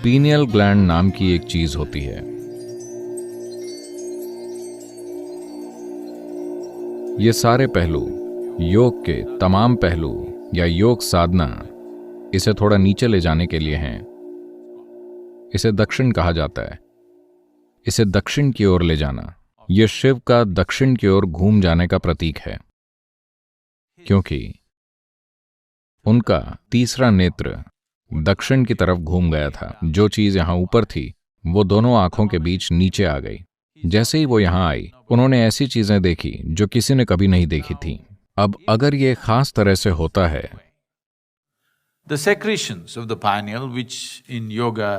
Pineal gland नाम की एक चीज होती है। ये सारे पहलू, योग के तमाम पहलू या योग साधना, इसे थोड़ा नीचे ले जाने के लिए हैं। इसे दक्षिण कहा जाता है। इसे दक्षिण की ओर ले जाना, यह शिव का दक्षिण की ओर घूम जाने का प्रतीक है, क्योंकि उनका तीसरा नेत्र दक्षिण की तरफ घूम गया था। जो चीज यहां ऊपर थी वो दोनों आंखों के बीच नीचे आ गई। जैसे ही वो यहां आई, उन्होंने ऐसी चीजें देखी जो किसी ने कभी नहीं देखी थी। अब अगर ये खास तरह से होता है, The secretions of the pineal, which in yoga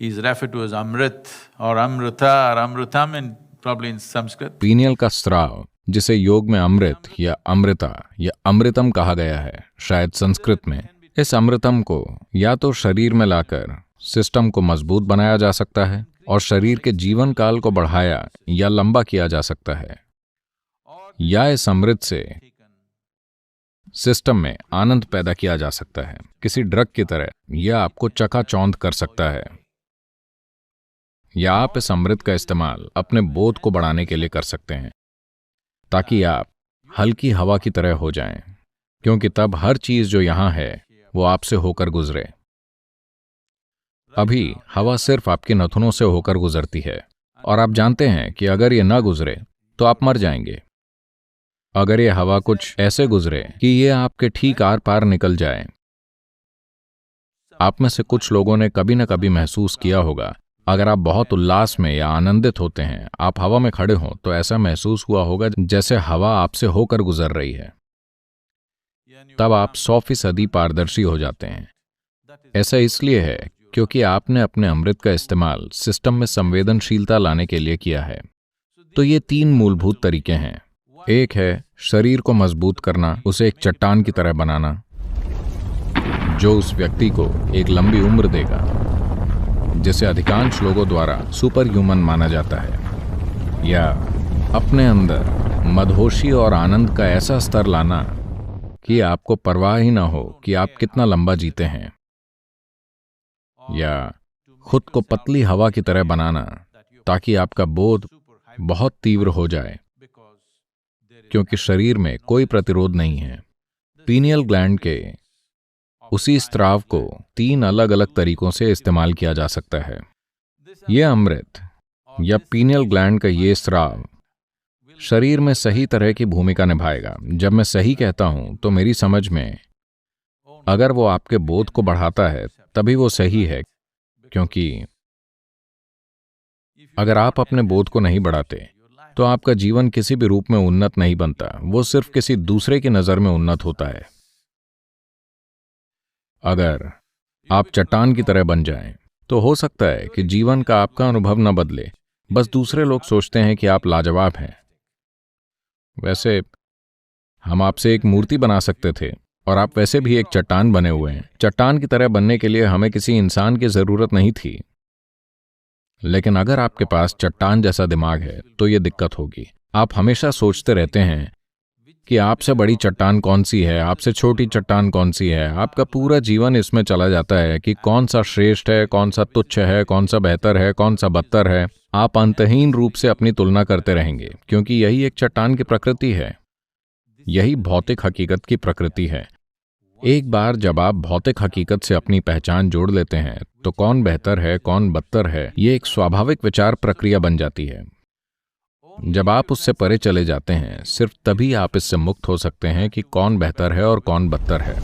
is referred to as amrit or amrita or amritam in probably in Sanskrit. Pineal का स्राव, जिसे योग में अमृत या अमृता या अमृतम कहा गया है, शायद संस्कृत में, इस अमृतम को या तो शरीर में लाकर सिस्टम को मजबूत बनाया जा सकता है और शरीर के जीवन काल को बढ़ाया या लंबा किया जा सकता है, या इस अमृत से सिस्टम में आनंद पैदा किया जा सकता है। किसी ड्रग की तरह यह आपको चकाचौंध कर सकता है, या आप इस अमृत का इस्तेमाल अपने बोध को बढ़ाने के लिए कर सकते हैं, ताकि आप हल्की हवा की तरह हो जाएं, क्योंकि तब हर चीज जो यहां है वो आपसे होकर गुजरे। अभी हवा सिर्फ आपके नथुनों से होकर गुजरती है, और आप जानते हैं कि अगर ये ना गुजरे तो आप मर जाएंगे। अगर ये हवा कुछ ऐसे गुजरे कि ये आपके ठीक आर पार निकल जाए। आप में से कुछ लोगों ने कभी न कभी महसूस किया होगा, अगर आप बहुत उल्लास में या आनंदित होते हैं, आप हवा में खड़े हों तो ऐसा महसूस हुआ होगा जैसे हवा आपसे होकर गुजर रही है। तब आप 100% पारदर्शी हो जाते हैं। ऐसा इसलिए है क्योंकि आपने अपने अमृत का इस्तेमाल सिस्टम में संवेदनशीलता लाने के लिए किया है। तो ये 3 मूलभूत तरीके हैं। एक है शरीर को मजबूत करना, उसे एक चट्टान की तरह बनाना, जो उस व्यक्ति को एक लंबी उम्र देगा, जिसे अधिकांश लोगों द्वारा सुपर ह्यूमन माना जाता है, या अपने अंदर मदहोशी और आनंद का ऐसा स्तर लाना कि आपको परवाह ही ना हो कि आप कितना लंबा जीते हैं, या खुद को पतली हवा की तरह बनाना ताकि आपका बोध बहुत तीव्र हो जाए, क्योंकि शरीर में कोई प्रतिरोध नहीं है। पीनियल ग्लैंड के उसी स्राव को 3 अलग अलग तरीकों से इस्तेमाल किया जा सकता है। यह अमृत या पीनियल ग्लैंड का ये स्राव शरीर में सही तरह की भूमिका निभाएगा। जब मैं सही कहता हूं तो मेरी समझ में, अगर वो आपके बोध को बढ़ाता है तभी वो सही है, क्योंकि अगर आप अपने बोध को नहीं बढ़ाते तो आपका जीवन किसी भी रूप में उन्नत नहीं बनता, वो सिर्फ किसी दूसरे की नजर में उन्नत होता है। अगर आप चट्टान की तरह बन जाएं, तो हो सकता है कि जीवन का आपका अनुभव न बदले, बस दूसरे लोग सोचते हैं कि आप लाजवाब हैं। वैसे हम आपसे एक मूर्ति बना सकते थे, और आप वैसे भी एक चट्टान बने हुए हैं। चट्टान की तरह बनने के लिए हमें किसी इंसान की जरूरत नहीं थी, लेकिन अगर आपके पास चट्टान जैसा दिमाग है तो ये दिक्कत होगी। आप हमेशा सोचते रहते हैं कि आपसे बड़ी चट्टान कौन सी है, आपसे छोटी चट्टान कौन सी है। आपका पूरा जीवन इसमें चला जाता है कि कौन सा श्रेष्ठ है, कौन सा तुच्छ है, कौन सा बेहतर है, कौन सा बदतर है। आप अंतहीन रूप से अपनी तुलना करते रहेंगे, क्योंकि यही एक चट्टान की प्रकृति है, यही भौतिक हकीकत की प्रकृति है। एक बार जब आप भौतिक हकीकत से अपनी पहचान जोड़ लेते हैं तो कौन बेहतर है, कौन बदतर है, ये एक स्वाभाविक विचार प्रक्रिया बन जाती है। जब आप उससे परे चले जाते हैं, सिर्फ तभी आप इससे मुक्त हो सकते हैं कि कौन बेहतर है और कौन बदतर है।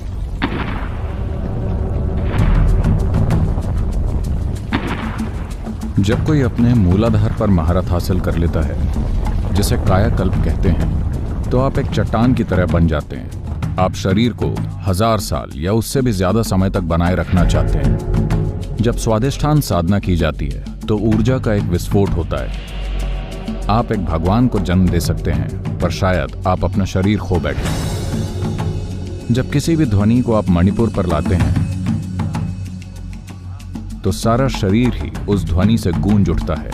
जब कोई अपने मूलाधार पर महारत हासिल कर लेता है, जिसे कायाकल्प कहते हैं, तो आप एक चट्टान की तरह बन जाते हैं। आप शरीर को 1000 साल या उससे भी ज्यादा समय तक बनाए रखना चाहते हैं। जब स्वाधिष्ठान साधना की जाती है तो ऊर्जा का एक विस्फोट होता है। आप एक भगवान को जन्म दे सकते हैं, पर शायद आप अपना शरीर खो बैठे। जब किसी भी ध्वनि को आप मणिपुर पर लाते हैं तो सारा शरीर ही उस ध्वनि से गूंज उठता है।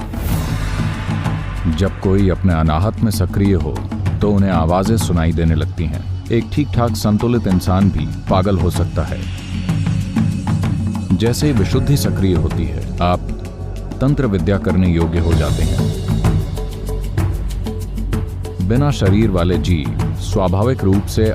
जब कोई अपने अनाहत में सक्रिय हो तो उन्हें आवाजें सुनाई देने लगती हैं। एक ठीक ठाक संतुलित इंसान भी पागल हो सकता है। जैसे ही विशुद्धि सक्रिय होती है, आप तंत्र विद्या करने योग्य हो जाते हैं। बिना शरीर वाले जीव स्वाभाविक रूप से